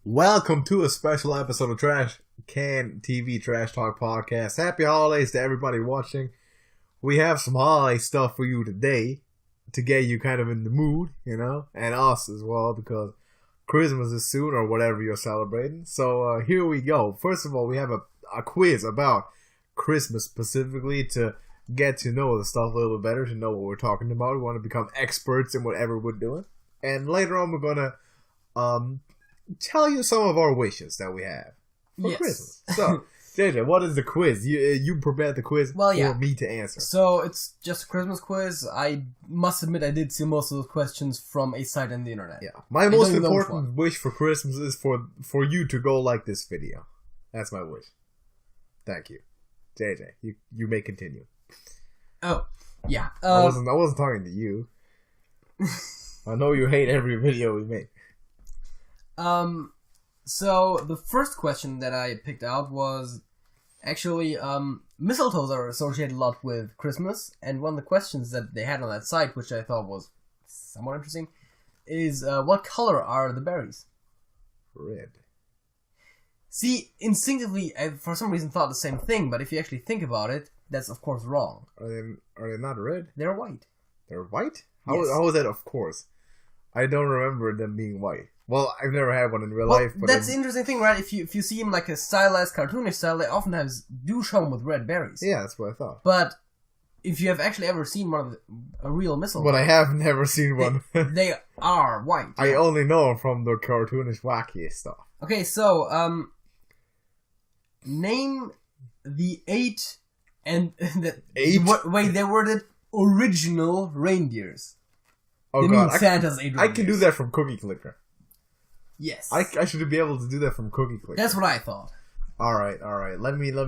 Welcome to a special episode of TrashcanTV Trash Talk Podcast. Happy holidays to everybody watching. We have some holiday stuff for you today to get you kind of in the mood, you know, and us as well because Christmas is soon or whatever you're celebrating. So here we go. First of all, we have a quiz about Christmas specifically to get to know the stuff a little bit better, to know what we're talking about. We want to become experts in whatever we're doing. And later on, we're going to tell you some of our wishes that we have for Christmas. So, JJ, what is the quiz? You prepared the quiz for me to answer. So, it's just a Christmas quiz. I must admit I did see most of those questions from a site on the internet. Yeah. My most important wish for Christmas is for you to go like this video. That's my wish. Thank you. JJ, you may continue. Oh, yeah. I wasn't talking to you. I know you hate every video we make. So the first question that I picked out was actually, mistletoes are associated a lot with Christmas, and one of the questions that they had on that site, which I thought was somewhat interesting, is, what color are the berries? Red. See, instinctivly, I for some reason thought the same thing, but if you actually think about it, that's of course wrong. Are they not red? They're white. They're white? Yes. How is that of course? I don't remember them being white. Well, I've never had one in real life. But that's the interesting thing, right? If you see them like a stylized, cartoonish style, they oftentimes do show them with red berries. Yeah, that's what I thought. But if you have actually ever seen one of a real mistletoe, but I have never seen one. They are white. I only know them from the cartoonish wacky stuff. Okay, so name the 8 and the 8. Wait, they were the original reindeers. Oh they god, Santa's 8 reindeers. I can do that from Cookie Clicker. Yes. I should be able to do that from Cookie Clicker. That's what I thought. Alright. Let me get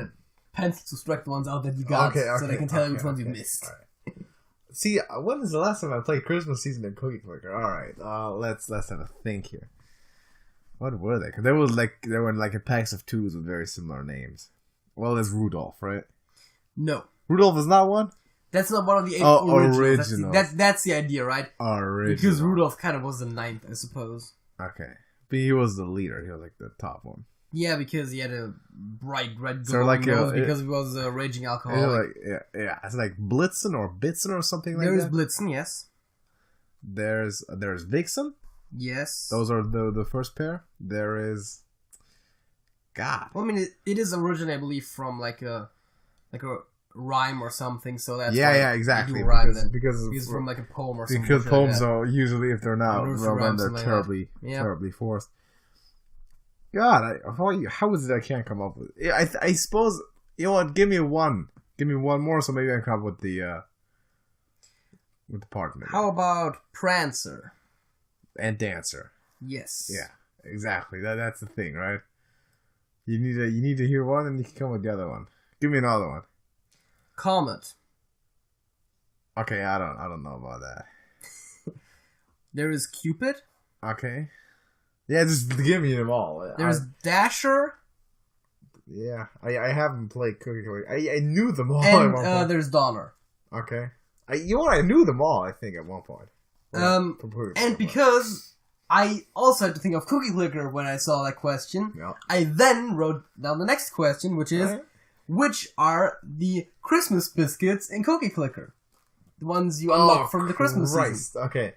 a pencil to strike the ones out that you got, so they can tell you which ones you missed. Right. See, when is the last time I played Christmas season in Cookie Clicker? Alright, let's have a think here. What were they? Because they were like a packs of 2s with very similar names. Well, there's Rudolph, right? No. Rudolph is not one? That's not one of the 8 original. That's the idea, right? Original. Because Rudolph kind of was the 9th, I suppose. Okay. But he was the leader. He was like the top one. Yeah, because he had a bright red so like nose because he was a raging alcoholic. Yeah. It's like Blitzen or Bitzen or something like that. There is Blitzen, yes. There's Vixen. Yes. Those are the first pair. There is... God. Well, I mean, it is originally, I believe, from like a rhyme or something, so that's exactly. Because from like a poem or something. Because poems are usually, if they're not well, they're terribly forced. God, how is it I can't come up with? I suppose, you know what? Give me one more, so maybe I can come up with the part. Maybe. How about Prancer and Dancer? Yes. Yeah, exactly. That's the thing, right? You need to hear one, and you can come with the other one. Give me another one. Comet. Okay, I don't know about that. There is Cupid. Okay. Yeah, just give me them all. There's Dasher. Yeah, I haven't played Cookie Clicker. I knew them all. And there's Donner. Okay. You know what? I knew them all, I think, at one point. And because I also had to think of Cookie Clicker when I saw that question, I then wrote down the next question, which is... Right. Which are the Christmas biscuits in Cookie Clicker? The ones you unlock from the Christmas season. Okay.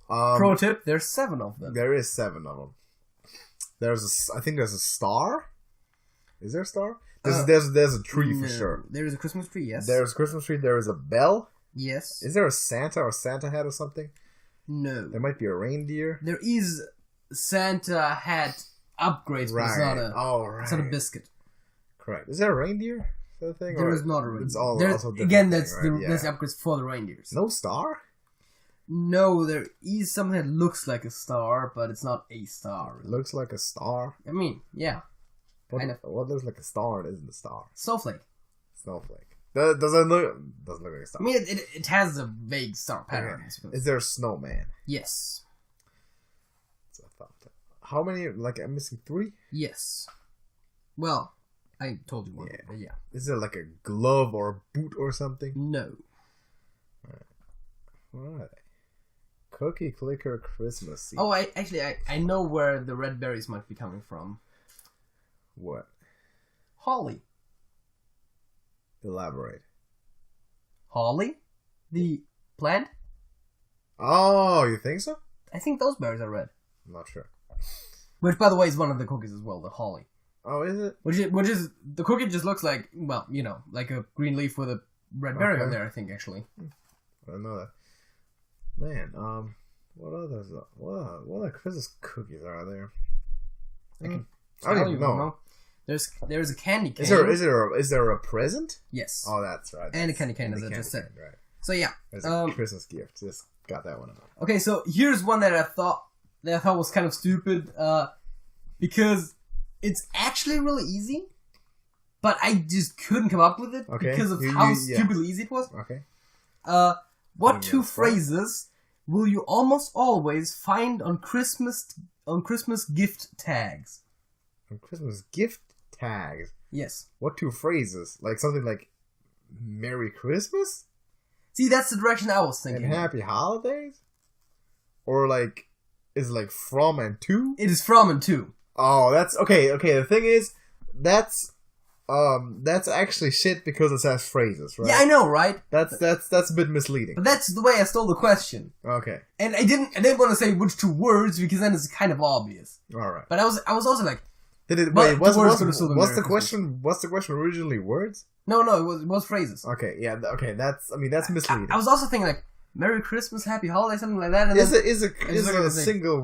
Pro tip, there's 7 of them. There is 7 of them. I think there's a star. Is there a star? There's a tree for sure. There is a Christmas tree, yes. There's a Christmas tree. There is a bell. Yes. Is there a Santa or Santa hat or something? No. There might be a reindeer. There is Santa hat upgrades, but it's not it's not a biscuit. Correct. Is there a reindeer? Is that a thing? There is not a reindeer. It's also again, that's upgrades for the reindeers. No star? No, there is something that looks like a star, but it's not a star. It looks like a star? I mean, yeah. What looks like a star and isn't a star? Snowflake. Doesn't look like a star. I mean, it has a vague star pattern. Okay. Is there a snowman? Yes. How many? Like, I'm missing 3? Yes. Well... I told you one, but yeah. Is there like a glove or a boot or something? No. Alright. Cookie clicker Christmas seed. Oh, I know where the red berries might be coming from. What? Holly. Elaborate. Holly? The plant? Oh, you think so? I think those berries are red. I'm not sure. Which, by the way, is one of the cookies as well, the holly. Oh, is it? Which is the cookie just looks like, well, you know, like a green leaf with a red berry on there, I think, actually. I don't know that. Man, what other Christmas cookies are there? I don't even know. There's a candy cane. Is there a present? Yes. Oh, that's right. And a candy cane, as I just said. Right. So yeah. There's a Christmas gift. Just got that one out. Okay, so here's one that I thought was kind of stupid, because it's actually really easy, but I just couldn't come up with it because of how stupidly easy it was. Okay. What two phrases will you almost always find on Christmas gift tags? On Christmas gift tags? Yes. What two phrases? Like something like Merry Christmas? See, that's the direction I was thinking. And Happy Holidays? Or like, is it like from and to? It is from and to. Oh, that's okay. The thing is, that's actually shit because it says phrases, right? Yeah, I know, right? That's a bit misleading. But that's the way I stole the question. Okay. And I didn't want to say which two words because then it's kind of obvious. All right. But I was also like, what's the question? What's the question originally? Words? No, it was phrases. Okay, yeah, okay. That's misleading. I was also thinking like Merry Christmas, Happy Holiday, something like that. And is a single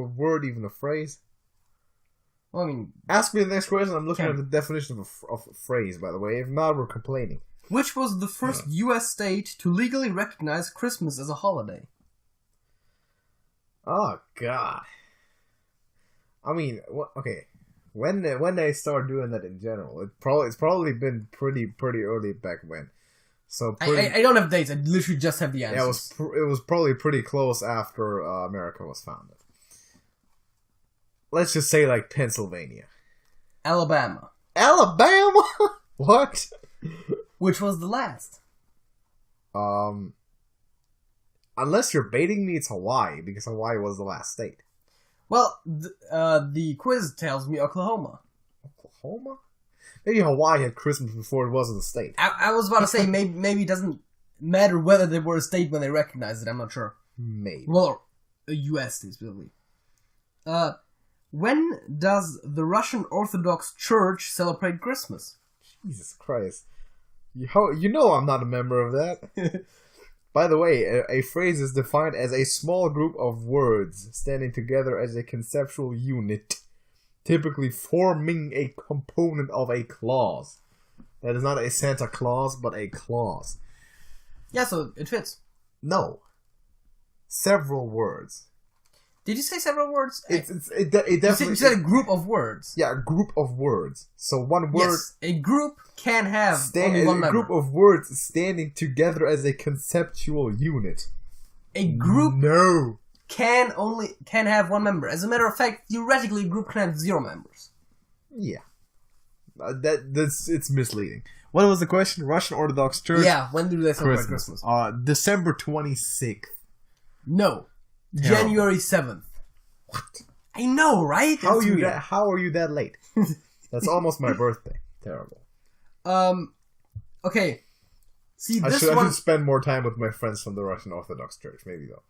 word even a phrase? Well, I mean, ask me the next question. I'm looking at the definition of a phrase, by the way. If not, we're complaining. Which was the first U.S. state to legally recognize Christmas as a holiday? Oh God. I mean, okay. When they start doing that in general, it's probably been pretty early back when. So I don't have dates. I literally just have the answers. Yeah, it was probably pretty close after America was founded. Let's just say like Pennsylvania. Alabama. Alabama? What? Which was the last? Unless you're baiting me, it's Hawaii, because Hawaii was the last state. Well, the quiz tells me Oklahoma. Oklahoma? Maybe Hawaii had Christmas before it wasn't a state. I was about to say maybe it doesn't matter whether they were a state when they recognized it. I'm not sure. Maybe. Well, a U.S. state, specifically. When does the Russian Orthodox Church celebrate Christmas? Jesus Christ. You know I'm not a member of that. By the way, a phrase is defined as a small group of words standing together as a conceptual unit, typically forming a component of a clause. That is not a Santa Claus, but a clause. Yeah, so it fits. No. Several words. Did you say several words? It definitely... You said a group of words. Yeah, a group of words. So one word... Yes, a group can have only one member. A group of words standing together as a conceptual unit. A group... No. Can have one member. As a matter of fact, theoretically, a group can have 0 members. Yeah. It's misleading. What was the question? Russian Orthodox Church? Yeah, when do they celebrate Christmas? December 26th. No. Terrible. January 7th. What? I know, right? How are you that late? That's almost my birthday. Terrible. Okay. See, I should spend more time with my friends from the Russian Orthodox Church, maybe though.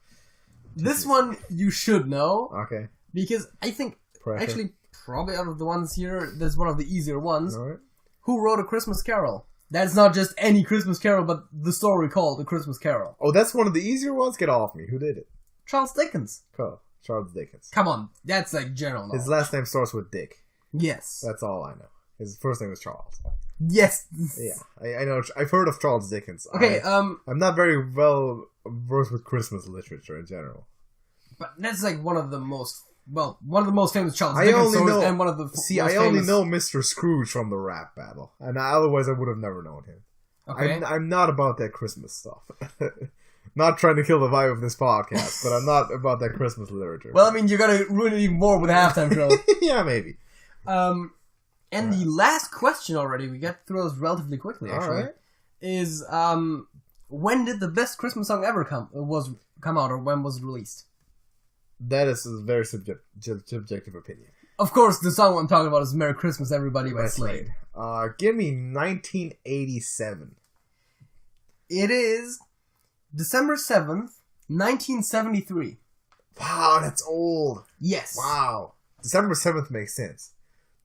This one you should know. Okay. Because I think actually probably out of the ones here, there's one of the easier ones. All right. Who wrote A Christmas Carol? That's not just any Christmas Carol, but the story called A Christmas Carol. Oh, that's one of the easier ones? Get off me. Who did it? Charles Dickens. Cool. Charles Dickens. Come on, that's like general knowledge. His last name starts with Dick. Yes. That's all I know. His first name is Charles. Yes. Yeah, I know. I've heard of Charles Dickens. Okay, I'm not very well versed with Christmas literature in general. But that's like one of the most famous Charles Dickens stories, and one of the I only know Mr. Scrooge from the rap battle, and otherwise I would have never known him. Okay. I'm not about that Christmas stuff. Not trying to kill the vibe of this podcast, but I'm not about that Christmas literature. Well, I mean, you're gonna ruin it even more with a halftime show. Yeah, maybe. The last question already, we got through those relatively quickly, actually, is, when did the best Christmas song ever come out, or when was it released? That is a very subjective opinion. Of course, the song I'm talking about is "Merry Christmas, Everybody" by Slade. Give me 1987. It is December 7th, 1973. Wow, that's old. Yes. Wow. December 7th makes sense.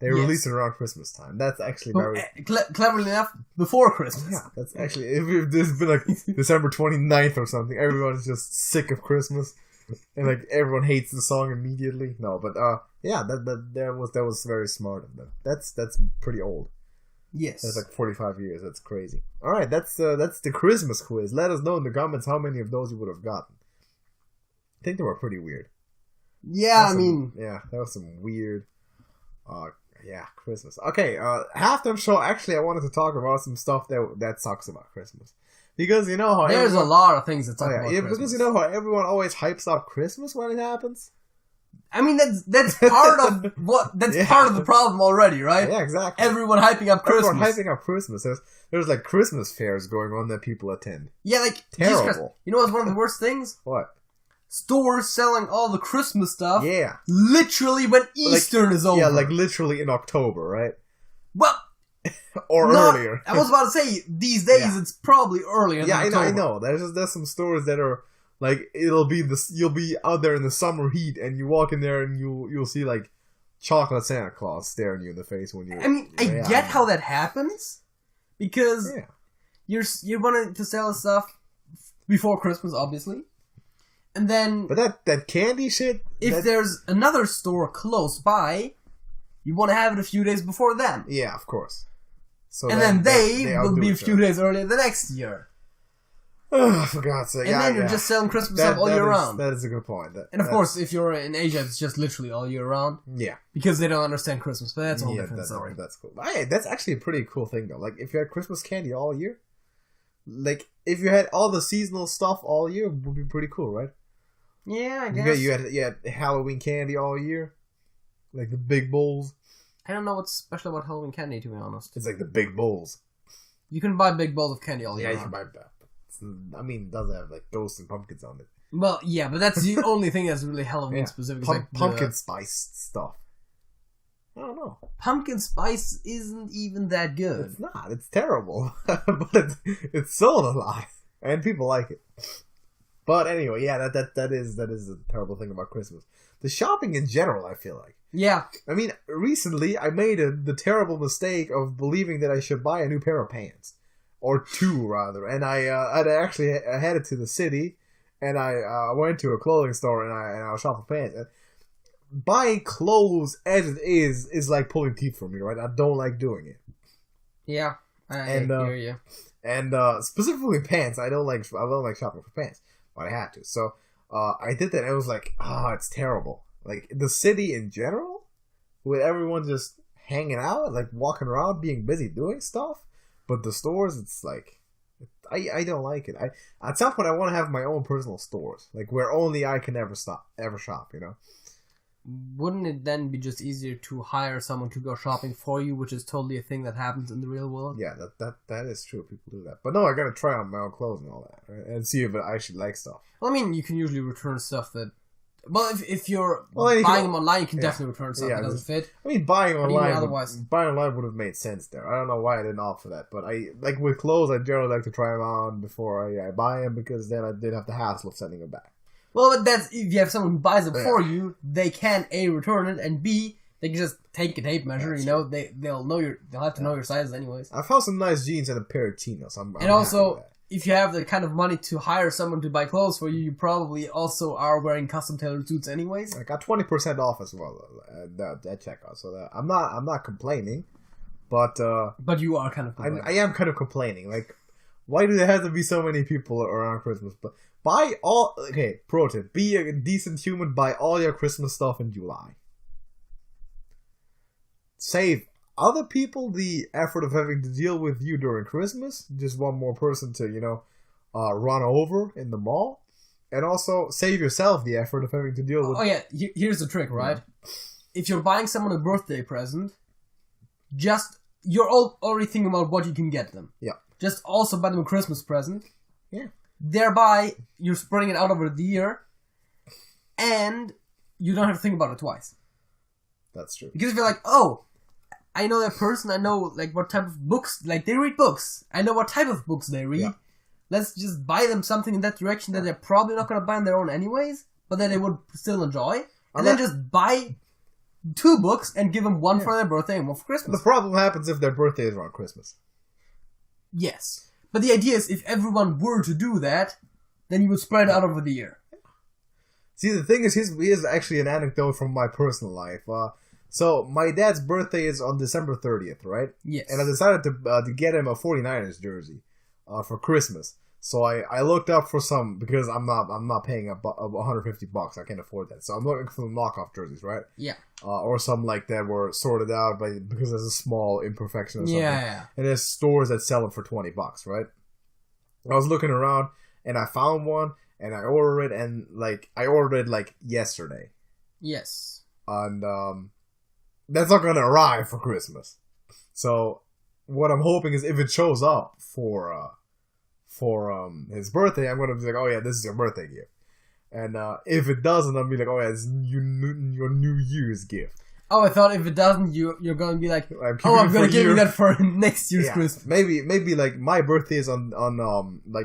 They released it around Christmas time. That's actually very... cleverly enough, before Christmas. Yeah, that's actually... If there's been like December 29th or something, everyone's just sick of Christmas. And like everyone hates the song immediately. No, but yeah, that was very smart of them. That's pretty old. Yes. That's like 45 years. That's crazy. Alright, that's the Christmas quiz. Let us know in the comments how many of those you would have gotten. I think they were pretty weird. Yeah, yeah, that was some weird yeah, Christmas. Okay, halftime show, actually I wanted to talk about some stuff that sucks about Christmas. Because you know how there's a lot of things that suck about Christmas. Because you know how everyone always hypes up Christmas when it happens? I mean, that's part of part of the problem already, right? Yeah, exactly. Everyone hyping up Christmas. Everyone hyping up Christmas. There's like Christmas fairs going on that people attend. Yeah, like terrible. You know what's one of the worst things? What? Stores selling all the Christmas stuff. Yeah. Literally when Easter is over. Yeah, like literally in October, right? Well, or earlier. I was about to say these days it's probably earlier. Yeah, than October. I know. There's some stores that are like you'll be out there in the summer heat and you walk in there and you'll see like chocolate Santa Claus staring you in the face when you. I mean, I get how that happens because you're wanting to sell stuff before Christmas, obviously. And then... But that candy shit... If there's another store close by, you want to have it a few days before then. Yeah, of course. So and then they will be a few days earlier the next year. For God's sake. And then you're just selling Christmas stuff all year round. That is a good point. And of course, if you're in Asia, it's just literally all year round. Yeah. Because they don't understand Christmas, but that's a whole different story. That's cool. Hey, that's actually a pretty cool thing, though. Like, if you had Christmas candy all year, like, if you had all the seasonal stuff all year, it would be pretty cool, right? Yeah, I guess. You had Halloween candy all year? Like the big bowls? I don't know what's special about Halloween candy, to be honest. It's like the big bowls. You can buy big bowls of candy all year. Yeah, you can buy that. I mean, it does have like ghosts and pumpkins on it. Well, yeah, but that's the only thing that's really Halloween specific. Pumpkin spice stuff. I don't know. Pumpkin spice isn't even that good. It's not. It's terrible. But it's sold a lot. And people like it. But anyway, yeah, that is a terrible thing about Christmas. The shopping in general, I feel like. Yeah. I mean, recently I made the terrible mistake of believing that I should buy a new pair of pants. Or two, rather. And I actually headed to the city, and I went to a clothing store, and I was shopping for pants. And buying clothes as it is like pulling teeth for me, right? I don't like doing it. Yeah, I hear you. And specifically pants, I don't like shopping for pants. But I had to. So I did that and it was like, it's terrible. Like the city in general, with everyone just hanging out, like walking around, being busy doing stuff. But the stores, it's like, I don't like it. At some point I want to have my own personal stores, like where only I can ever shop, you know? Wouldn't it then be just easier to hire someone to go shopping for you, which is totally a thing that happens in the real world? Yeah, that is true. People do that. But no, I gotta try on my own clothes and all that, right? And see if I actually like stuff. Well, I mean, you can usually return stuff that... Well, if you're buying them online, you can definitely return stuff that doesn't fit. I mean, buying online would have made sense there. I don't know why I didn't opt for that. But like with clothes, I generally like to try them on before I buy them, because then I didn't have the hassle of sending them back. Well, but that's if you have someone who buys it for you, they can A, return it, and B, they can just take a tape measure. That's they'll have to know your sizes anyways. I found some nice jeans and a pair of chinos. I'm also, if you have the kind of money to hire someone to buy clothes for you, you probably also are wearing custom tailored suits anyways. I got 20% off as well at checkout, so I'm not complaining, but you are kind of complaining. I am kind of complaining. Like, why do there have to be so many people around Christmas? But pro tip: be a decent human. Buy all your Christmas stuff in July. Save other people the effort of having to deal with you during Christmas. Just one more person to, run over in the mall. And also save yourself the effort of having to deal with... Oh yeah, here's the trick, right? Yeah. If you're buying someone a birthday present, you're already thinking about what you can get them. Yeah. Just also buy them a Christmas present. Yeah. Thereby, you're spreading it out over the year, and you don't have to think about it twice. That's true. Because if you're like, oh, I know that person, I know like what type of books, like they read books. I know what type of books they read. Yeah. Let's just buy them something in that direction that they're probably not going to buy on their own anyways, but that they would still enjoy. And then just buy 2 books and give them one for their birthday and one for Christmas. The problem happens if their birthday is around Christmas. Yes. But the idea is if everyone were to do that, then you would spread it out over the year. See, the thing is, here's actually an anecdote from my personal life. So, my dad's birthday is on December 30th, right? Yes. And I decided to get him a 49ers jersey for Christmas. So I looked up for some, because I'm not paying $150. I can't afford that. So I'm looking for the knockoff jerseys, right? Yeah. Or some like that were sorted out because there's a small imperfection or something. Yeah. And there's stores that sell them for $20, right? I was looking around and I found one and I ordered it, and I ordered it yesterday. Yes. And that's not gonna arrive for Christmas. So what I'm hoping is if it shows up for his birthday, I'm gonna be like, oh yeah, this is your birthday gift. And if it doesn't, I'll be like, oh yeah, it's your New Year's gift. Oh, I thought if it doesn't, you're gonna be like, oh, I'm gonna give you that for next year's Christmas. Maybe my birthday is on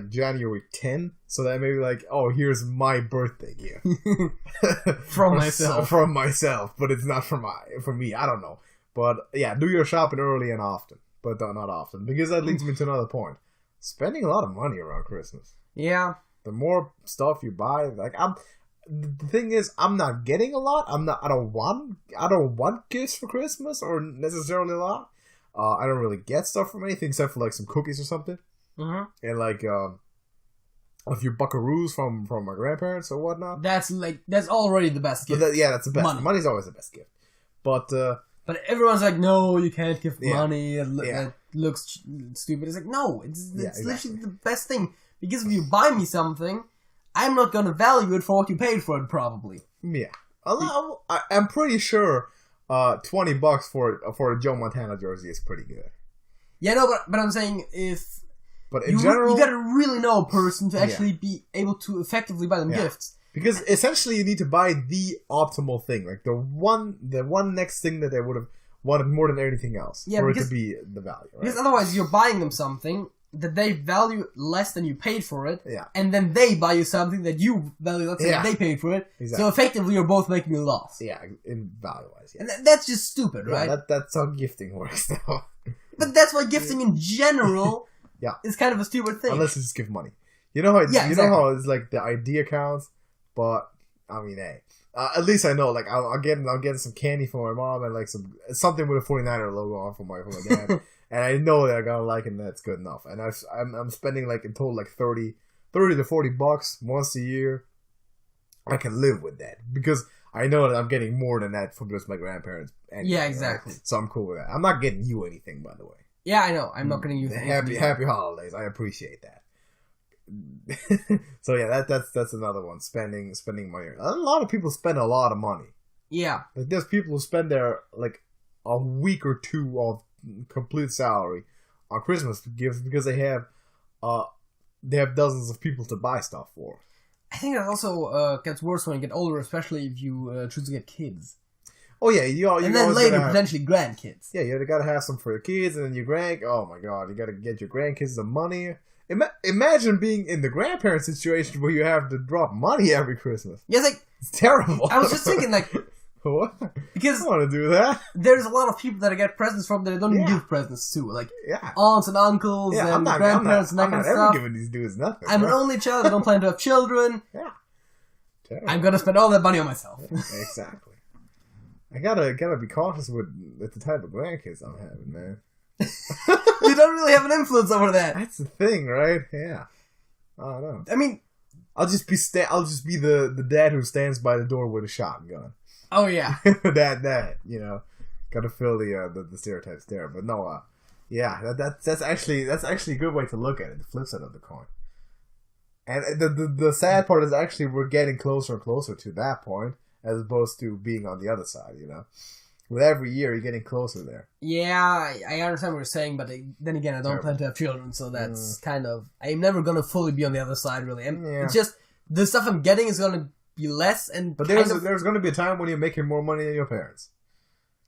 January 10th, so that maybe oh, here's my birthday gift from myself, but it's not for me. I don't know, but yeah, do your shopping early and often, but not often, because that leads me to another point: spending a lot of money around Christmas. Yeah, the more stuff you buy, the thing is, I'm not getting a lot. I don't want gifts for Christmas or necessarily a lot. I don't really get stuff from anything except for some cookies or something. Mm-hmm. And a few buckaroos from my grandparents or whatnot. That's already the best gift. That's the best. Money's always the best gift. But everyone's like, no, you can't give money. It looks stupid. It's like, no, it's literally the best thing. Because if you buy me something, I'm not going to value it for what you paid for it, probably. Yeah. I'm pretty sure $20 for a Joe Montana jersey is pretty good. Yeah, no, but I'm saying But in general, you got to really know a person to actually be able to effectively buy them gifts. Because essentially you need to buy the optimal thing. The one next thing that they would have wanted more than anything else for it to be the value. Right? Because otherwise you're buying them something that they value less than you paid for it, and then they buy you something that you value less than they paid for it. Exactly. So effectively, you're both making a loss. Yeah, in value-wise. Yeah. And that's just stupid, right? That's how gifting works now. But that's why gifting in general is kind of a stupid thing. Unless you just give money. You know how know how it's the idea counts, but I mean, hey. At least I know, I'll get some candy for my mom and something with a 49er logo on for my dad. And I know that I'm gonna like it, and that's good enough. And I'm spending in total $30 to $40 once a year. I can live with that because I know that I'm getting more than that from just my grandparents. Anyway, yeah, exactly. Right? So I'm cool with that. I'm not getting you anything, by the way. Yeah, I know. I'm not getting you anything. Happy holidays. I appreciate that. So yeah, that's another one. Spending money. A lot of people spend a lot of money. Yeah. There's people who spend their a week or two of complete salary on Christmas gifts because they have dozens of people to buy stuff for. I think that also gets worse when you get older, especially if you choose to get kids. Oh yeah, you and then later potentially grandkids. Yeah, you gotta have some for your kids, and then your oh my god, you gotta get your grandkids the money. Imagine being in the grandparent situation where you have to drop money every Christmas. Yeah, it's terrible. I was just thinking what? Because I want to do that. There's a lot of people that I get presents from that I don't even give presents to, aunts and uncles and grandparents and that kind of stuff. I'm not giving these dudes nothing. I'm an only child. I don't plan to have children. Yeah, terrible. I'm gonna spend all that money on myself. Yeah, exactly. I gotta be cautious with the type of grandkids I'm having, man. You don't really have an influence over that. That's the thing, right? Yeah. I don't know. I mean, I'll just be the dad who stands by the door with a shotgun. Oh yeah. that gotta fill the stereotypes there. But no, that's actually a good way to look at it. The flip side of the coin. And the sad part is actually we're getting closer and closer to that point, as opposed to being on the other side. with every year, you're getting closer there. Yeah, I understand what you're saying, but then again, I don't plan to have children, so that's kind of... I'm never going to fully be on the other side, really. And it's just, the stuff I'm getting is going to be less, and but there's going to be a time when you're making more money than your parents.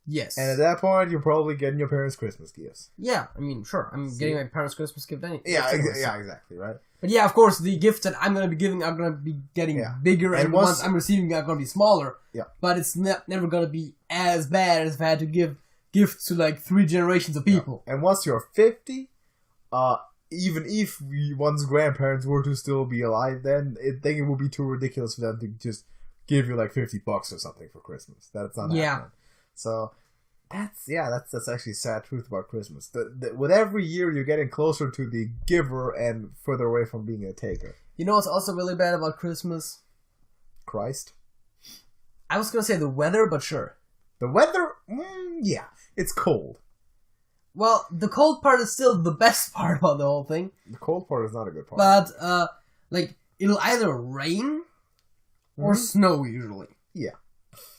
Yes. And at that point, you're probably getting your parents' Christmas gifts. Yeah, I mean, sure. I'm getting my parents' Christmas gift anyway. Yeah, exactly, right? But yeah, of course, the gifts that I'm going to be giving are going to be getting bigger, and the ones I'm receiving are going to be smaller. Yeah. But it's never going to be as bad as if I had to give gifts to like 3 generations of people. Yeah. And once you're 50, even if one's grandparents were to still be alive, then I think it would be too ridiculous for them to just give you like $50 or something for Christmas. That's not happening. So that's actually a sad truth about Christmas. With every year, you're getting closer to the giver and further away from being a taker. You know what's also really bad about Christmas? Christ. I was gonna say the weather, but sure. The weather, yeah, it's cold. Well, the cold part is still the best part about the whole thing. The cold part is not a good part. But like it'll either rain or snow usually. Yeah.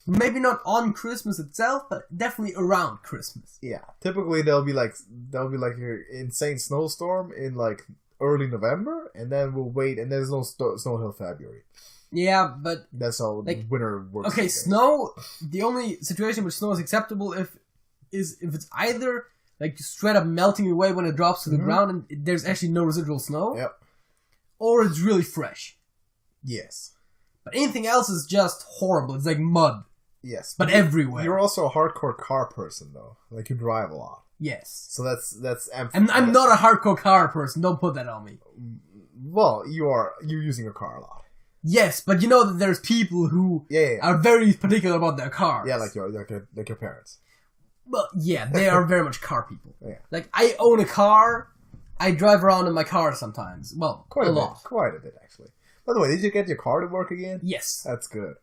Maybe not on Christmas itself, but definitely around Christmas. Yeah. Typically there'll be like an insane snowstorm in like early November, and then we'll wait, and there's no snow until February. Yeah, but that's how winter works. Okay, snow. The only situation where snow is acceptable if it's either like straight up melting away when it drops to the ground, and there's actually no residual snow. Yep. Or it's really fresh. Yes. But anything else is just horrible. It's like mud. Yes, but everywhere. You're also a hardcore car person, though. Like, you drive a lot. Yes. So that's. I'm not a hardcore car person. Don't put that on me. Well, you're using a car a lot. Yes, but you know that there's people who are very particular about their cars. Yeah, like your parents. Well, yeah, they are very much car people. Yeah. Like, I own a car. I drive around in my car sometimes. Well, quite a lot. Quite a bit, actually. By the way, did you get your car to work again? Yes. That's good.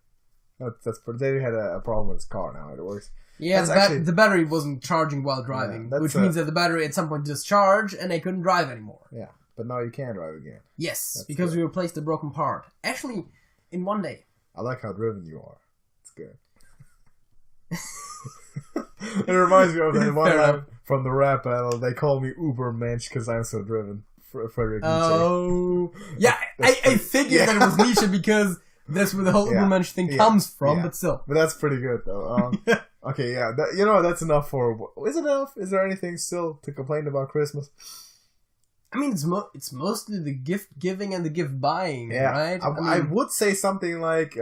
That's they had a problem with his car. Now it works. Yeah, the battery wasn't charging while driving, which means that the battery at some point discharged and they couldn't drive anymore. Yeah, but now you can drive again. Yes, that's because we replaced the broken part. Actually, in one day. I like how driven you are. It's good. It reminds me of that one time from the rap battle. They call me Ubermensch because I'm so driven. Frederick Nietzsche. Oh, yeah. I figured that it was Nietzsche because that's where the whole Ubermensch thing comes from, but still. But that's pretty good, though. Okay, yeah. That's enough for... Is it enough? Is there anything still to complain about Christmas? I mean, it's mostly the gift giving and the gift buying, right? I would say something like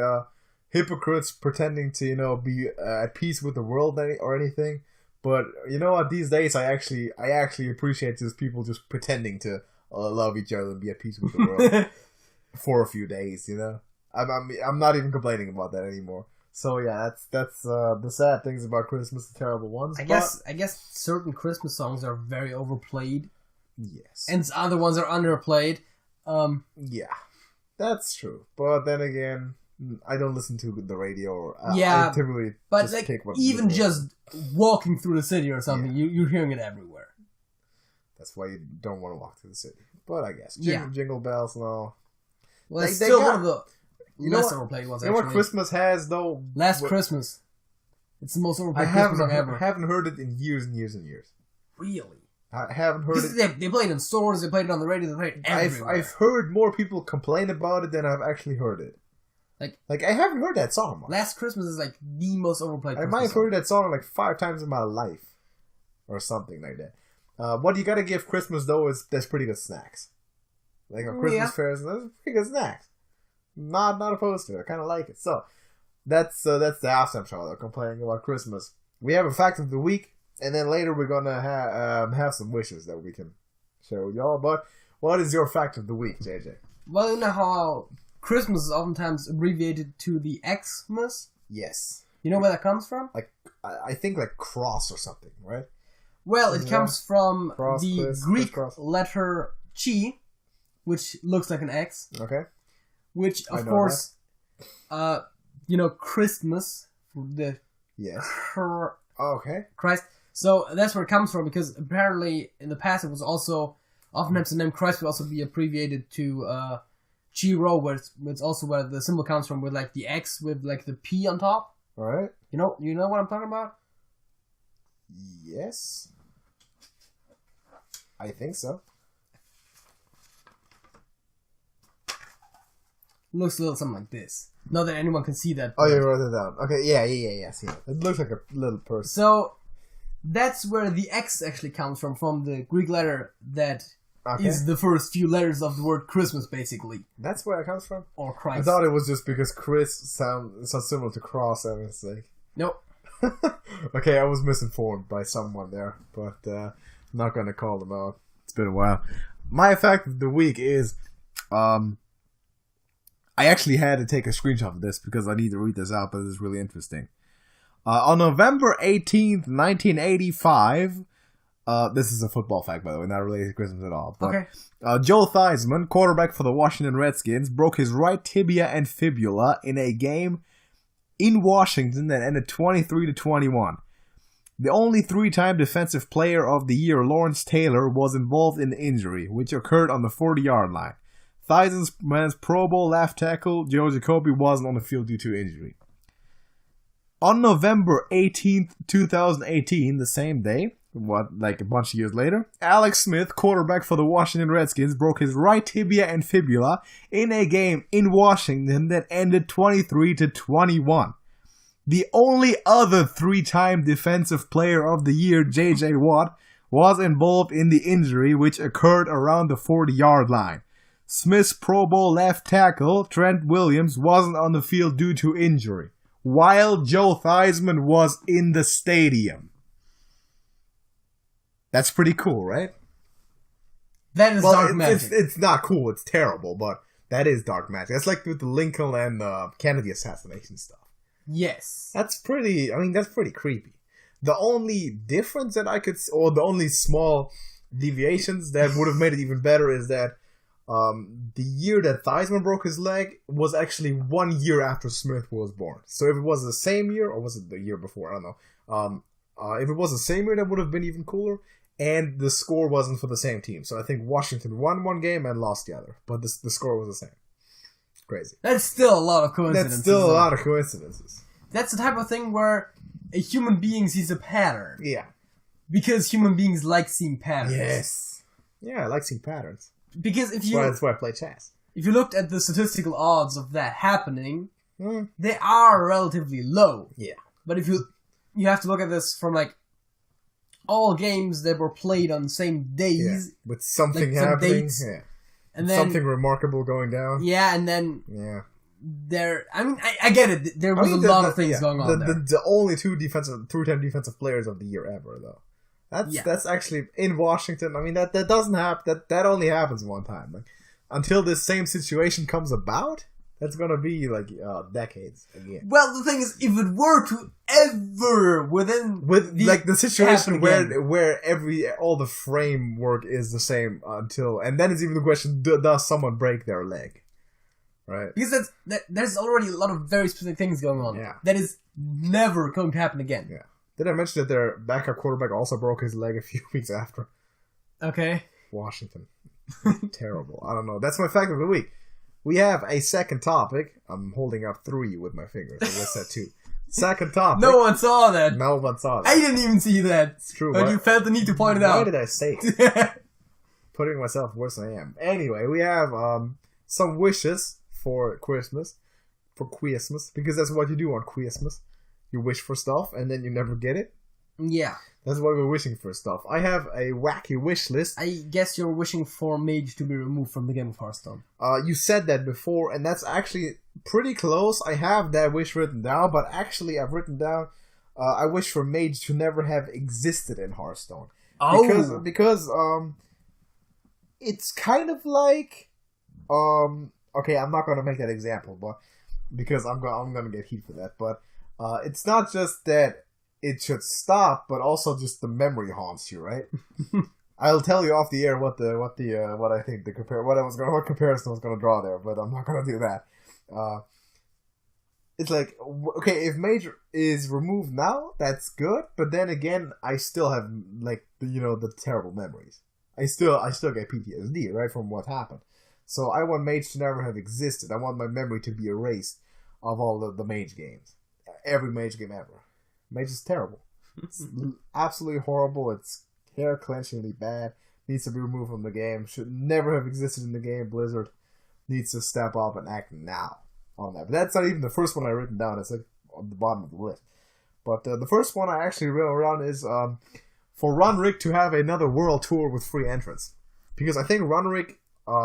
hypocrites pretending to, be at peace with the world or anything. But you know what? These days, I actually appreciate just people just pretending to love each other and be at peace with the world for a few days. I'm not even complaining about that anymore. So yeah, that's the sad things about Christmas, the terrible ones. I guess certain Christmas songs are very overplayed. Yes, and other ones are underplayed. Yeah, that's true. But then again, I don't listen to the radio. Or I typically but just even just walking through the city or something, you're hearing it everywhere. That's why you don't want to walk through the city. But I guess jingle bells and all. Well, it's still one of the less overplayed ones. You know what Christmas has though? Last Christmas. It's the most overplayed Christmas song ever. I haven't heard it in years and years and years. Really? I haven't heard it. They played it in stores. They played it on the radio. They played it everywhere. I've heard more people complain about it than I've actually heard it. Like I haven't heard that song much. Last Christmas is like the most overplayed. I might have heard that song like 5 times in my life, or something like that. What you gotta give Christmas though is there's pretty good snacks. Like on Christmas fairs, there's pretty good snacks. Not opposed to it. I kind of like it. So that's the awesome show. They're complaining about Christmas. We have a fact of the week, and then later we're gonna have some wishes that we can share with y'all. But what is your fact of the week, JJ? Well, you know how Christmas is oftentimes abbreviated to the Xmas? Yes. You know where that comes from? Like, I think like cross or something, right? Well, it comes from the Greek letter chi, which looks like an X. Okay. Which, of course, Christmas, the okay. Christ. So that's where it comes from, because apparently in the past it was also, oftentimes the name Christ would also be abbreviated to Chi-Rho, where it's also where the symbol comes from, with like the X with like the P on top. Alright. You know what I'm talking about? Yes. I think so. Looks a little something like this. Not that anyone can see that. Oh, you wrote it down. Okay, yeah. See it. It looks like a little person. So, that's where the X actually comes from the Greek letter that is the first few letters of the word Christmas, basically. That's where it comes from? Or Christ. I thought it was just because Chris sounds similar to cross, and it's like... Nope. Okay, I was misinformed by someone there, but I'm not going to call them out. It's been a while. My fact of the week is... I actually had to take a screenshot of this because I need to read this out, but it's really interesting. On November 18th, 1985, this is a football fact, by the way, not related to Christmas at all. But, Joe Theismann, quarterback for the Washington Redskins, broke his right tibia and fibula in a game in Washington that ended 23-21. The only three-time Defensive Player of the Year, Lawrence Taylor, was involved in the injury, which occurred on the 40-yard line. Theismann's Pro Bowl left tackle, Joe Jacoby, wasn't on the field due to injury. On November 18th, 2018, the same day, like a bunch of years later, Alex Smith, quarterback for the Washington Redskins, broke his right tibia and fibula in a game in Washington that ended 23-21. The only other three-time Defensive Player of the Year, J.J. Watt, was involved in the injury, which occurred around the 40-yard line. Smith's Pro Bowl left tackle, Trent Williams, wasn't on the field due to injury, while Joe Theismann was in the stadium. That's pretty cool, right? That is dark magic. It's not cool, it's terrible, but that is dark magic. That's like with the Lincoln and Kennedy assassination stuff. Yes. That's pretty creepy. The only difference that or the only small deviations that would have made it even better is that the year that Theismann broke his leg was actually 1 year after Smith was born. So if it was the same year, or was it the year before? I don't know. If it was the same year, that would have been even cooler. And the score wasn't for the same team. So I think Washington won one game and lost the other. But the score was the same. Crazy. That's still a lot of coincidences. That's still a lot of coincidences. That's the type of thing where a human being sees a pattern. Yeah. Because human beings like seeing patterns. Yes. Yeah, I like seeing patterns. Because if you... That's why I play chess. If you looked at the statistical odds of that happening, they are relatively low. Yeah. But if you have to look at this from like all games that were played on the same days. Yeah. With something happening. Dates, yeah. And then, something remarkable going down. Yeah, and then... Yeah. I get it. There was a lot of things going on there. The only three-time defensive players of the year ever, though. That's actually in Washington. I mean, that doesn't happen. That only happens one time. Like, until this same situation comes about, that's gonna be like decades again. Well, the thing is, if it were to ever with the situation where all the framework is the same and then it's even the question: does someone break their leg? Right. Because there's already a lot of very specific things going on. Yeah. That is never going to happen again. Yeah. Did I mention that their backup quarterback also broke his leg a few weeks after? Okay. Washington. Terrible. I don't know. That's my fact of the week. We have a second topic. I'm holding up 3 with my fingers. I guess that 2. Second topic. No one saw that. No one saw that. I didn't even see that. It's true. But you felt the need to point it out. Why did I say it? Putting myself worse than I am. Anyway, we have some wishes for Christmas. Because that's what you do on Christmas. You wish for stuff, and then you never get it. Yeah. That's why we're wishing for stuff. I have a wacky wish list. I guess you're wishing for Mage to be removed from the game of Hearthstone. You said that before, and that's actually pretty close. I have that wish written down, but actually I've written down, I wish for Mage to never have existed in Hearthstone. Oh! Because it's kind of like, okay, I'm not going to make that example, but because I'm going to get heat for that, but it's not just that it should stop, but also just the memory haunts you, right? I'll tell you off the air what I think what comparison I was gonna draw there, but I'm not gonna do that. It's like, okay, if Major is removed now, that's good, but then again, I still have like the terrible memories. I still get PTSD, right, from what happened. So I want Mage to never have existed. I want my memory to be erased of all of the Mage games, every Mage game ever. Mage is terrible. It's absolutely horrible. It's hair-clenchingly bad. Needs to be removed from the game. Should never have existed in the game. Blizzard needs to step up and act now on that. But that's not even the first one I've written down. It's like on the bottom of the list. But the first one I actually wrote down is for Runrick to have another world tour with free entrance. Because I think Runrick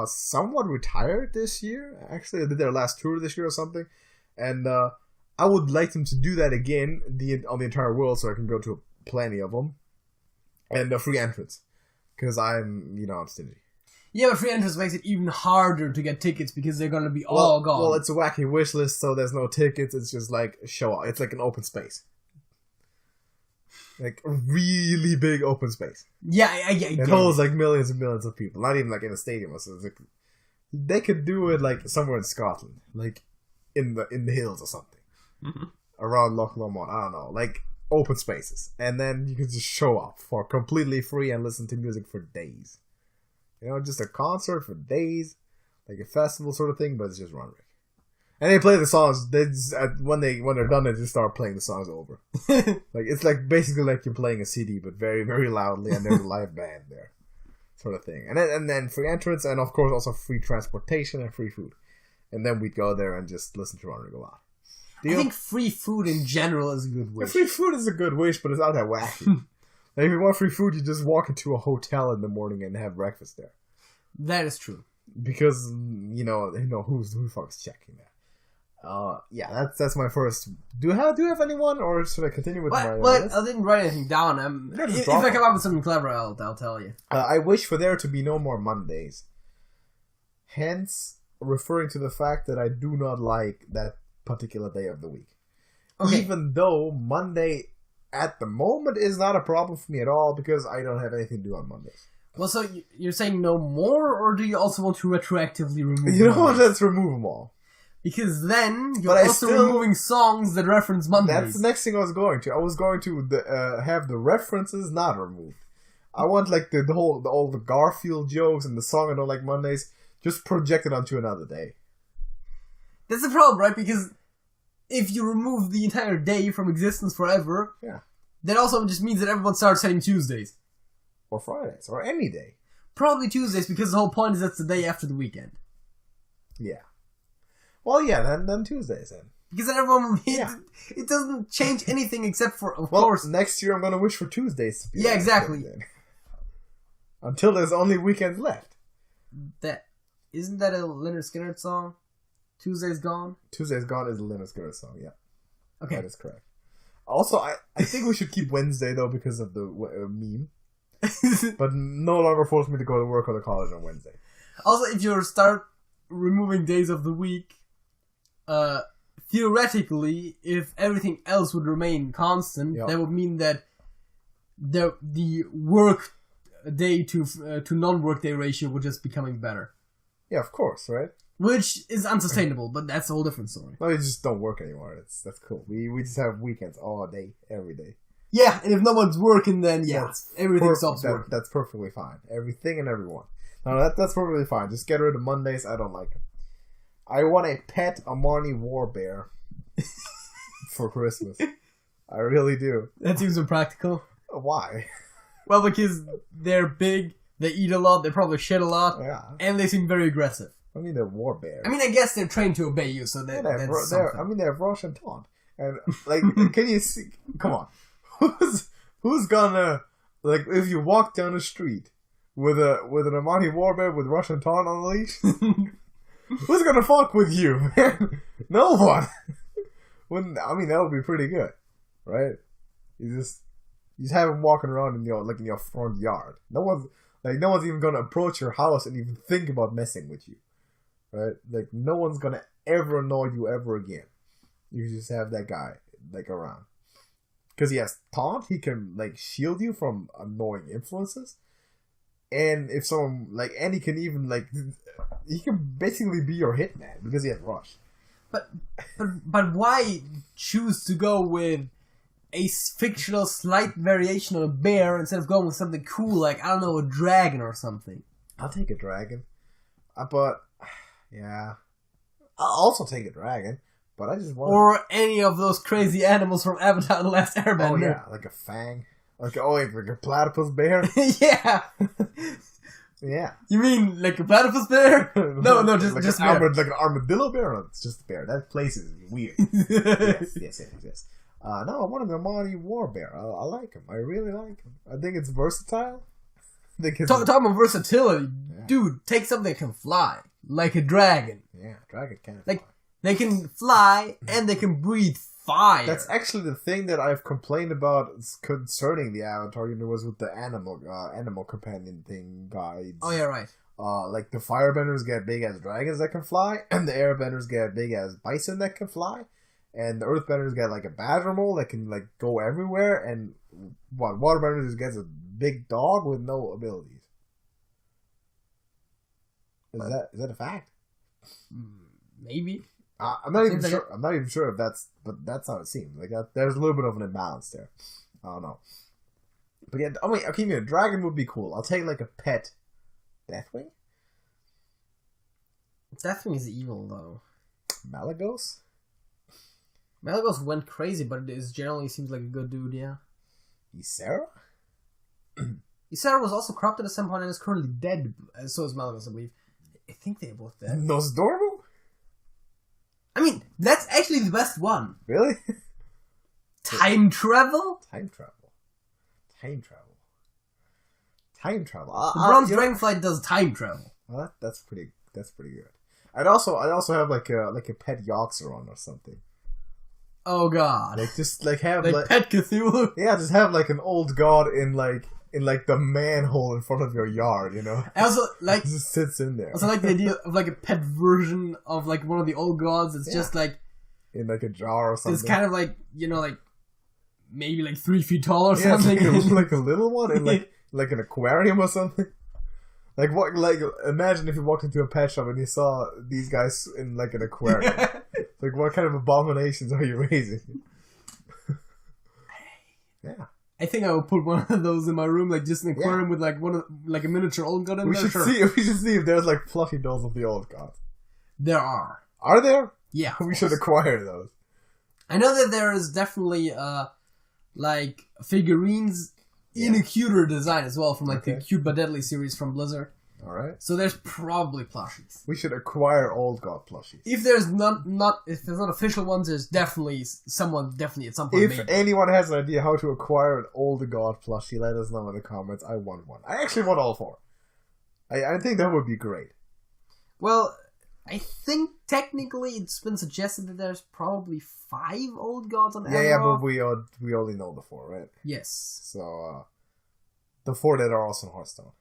somewhat retired this year. Actually, they did their last tour this year or something. And I would like them to do that again on the entire world so I can go to plenty of them. And a free entrance. Because I'm stingy. Yeah, but free entrance makes it even harder to get tickets because they're going to be all gone. Well, it's a wacky wish list, so there's no tickets. It's just like show up. It's like an open space. Like a really big open space. Yeah. It holds like millions and millions of people. Not even like in a stadium. So it's like, they could do it like somewhere in Scotland. Like in the hills or something. Mm-hmm. Around Loch Lomond. I don't know. Like open spaces. And then you can just show up for completely free and listen to music for days. Just a concert for days, like a festival sort of thing, but it's just Runrick. And they play the songs. They just, when they're done, they just start playing the songs over. Like it's like basically like you're playing a CD, but very very loudly, and there's a live band there, sort of thing. And then free entrance, and of course also free transportation and free food. And then we'd go there and just listen to Runrick a lot. I think free food in general is a good wish. Free food is a good wish, but it's not that wacky. Like if you want free food, you just walk into a hotel in the morning and have breakfast there. That is true. Because who fuck's checking that? Yeah, that's my first. Do you have anyone, or should I continue with my list? I didn't write anything down. If I come up with something clever, I'll tell you. I wish for there to be no more Mondays. Hence, referring to the fact that I do not like that particular day of the week. Okay. Even though Monday at the moment is not a problem for me at all because I don't have anything to do on Mondays. Well, so you're saying no more, or do you also want to retroactively remove them? You know what? Let's remove them all. Because then you're also removing songs that reference Mondays. That's the next thing I was going to. I was going to have the references not removed. I want like all the Garfield jokes and the song I don't like Mondays just projected onto another day. That's the problem, right? Because if you remove the entire day from existence forever, that also just means that everyone starts saying Tuesdays. Or Fridays, or any day. Probably Tuesdays, because the whole point is that's the day after the weekend. Yeah. Well, yeah, then Tuesdays then. Because then everyone, it doesn't change anything except for, of course. Next year I'm going to wish for Tuesdays to be. Yeah, exactly. Until there's only weekends left. Isn't that a Lynyrd Skynyrd song? Tuesday's Gone? Tuesday's Gone is a Lynyrd Skynyrd song, yeah. Okay. That is correct. Also, I think we should keep Wednesday, though, because of the meme. But no longer force me to go to work or to college on Wednesday. Also, if you start removing days of the week, theoretically, if everything else would remain constant, that would mean that the work day to non-work day ratio would just be becoming better. Yeah, of course, right? Which is unsustainable, but that's a whole different story. No, you just don't work anymore. That's cool. We just have weekends all day, every day. Yeah, and if no one's working, then everything stops working. That's perfectly fine. Everything and everyone. No, that's perfectly fine. Just get rid of Mondays. I don't like them. I want a pet Amani war bear for Christmas. I really do. That seems impractical. Why? Well, because they're big, they eat a lot, they probably shit a lot, and they seem very aggressive. I mean, they're war bears. I mean, I guess they're trained to obey you, so that's something. they have Russian taunt. And, like, can you see... Come on. Who's gonna... Like, if you walk down the street with an Amani warbear with Russian taunt on the leash, who's gonna fuck with you, man? No one. That would be pretty good, right? You just have him walking around in your front yard. No one's even gonna approach your house and even think about messing with you, right? Like, no one's gonna ever annoy you ever again. You just have that guy around. Because he has taunt, he can shield you from annoying influences. And if someone and he can even he can basically be your hitman because he has rush. But why choose to go with a fictional slight variation on a bear instead of going with something cool like, I don't know, a dragon or something? I'll take a dragon. But yeah, I'll also take a dragon. But I just want... Or any of those crazy animals from Avatar The Last Airbender. Oh, yeah, like a fang. Like a platypus bear? Yeah. Yeah. You mean like a platypus bear? No, just like just like an armadillo bear? No, it's just a bear. That place is weird. yes. No, I want a Morty war bear. I like him. I really like him. I think it's versatile. Talk about versatility. Yeah. Dude, take something that can fly. Like a dragon. Yeah, dragon can fly. They can fly and they can breathe fire. That's actually the thing that I've complained about concerning the Avatar universe with the animal companion thing guides. Oh, yeah, right. Like the firebenders get big as dragons that can fly, and the airbenders get big as bison that can fly, and the earthbenders get like a badger mole that can like go everywhere, and waterbenders just gets a big dog with no abilities. Is that a fact? Maybe. I'm not even sure. I'm not even sure if but that's how it seems. Like there's a little bit of an imbalance there. I don't know. But yeah, I mean, a dragon would be cool. I'll take like a pet Deathwing. Deathwing is evil though. Malagos. Malagos went crazy, but it generally seems like a good dude. Yeah. Ysera. Ysera was also corrupted at some point and is currently dead. So is Malagos, I believe. I think they're both dead. Nosdormu? I mean, that's actually the best one. Really? Time travel? Time travel. The Bronze Dragonflight does time travel. Well, that's pretty good. I'd also have like a pet Yoxeron or something. Oh god. Like just like have like Pet Cthulhu? Yeah, just have like an old god in the manhole in front of your yard, you know? I also like it just sits in there. I also like the idea of like a pet version of like one of the old gods. It's just like in like a jar or something. It's kind of like, you know, like maybe like 3 feet tall or something. Like a little one in like an aquarium or something. Like what? Like imagine if you walked into a pet shop and you saw these guys in like an aquarium. Like what kind of abominations are you raising? Yeah. I think I would put one of those in my room, like just an aquarium with like a miniature old god in there. We should see if there's like fluffy dolls of the old gods. There are. Are there? Yeah. We should acquire those. I know that there is definitely like figurines in a cuter design as well from like the Cute but Deadly series from Blizzard. Alright. So there's probably plushies. We should acquire old god plushies. If there's not official ones, there's definitely someone at some point. If anyone has an idea how to acquire an old god plushie, let us know in the comments. I want one. I actually want all 4. I think that would be great. Well, I think technically it's been suggested that there's probably 5 old gods on Azeroth. Yeah, but we only know the 4, right? Yes. So the 4 that are also in Hearthstone.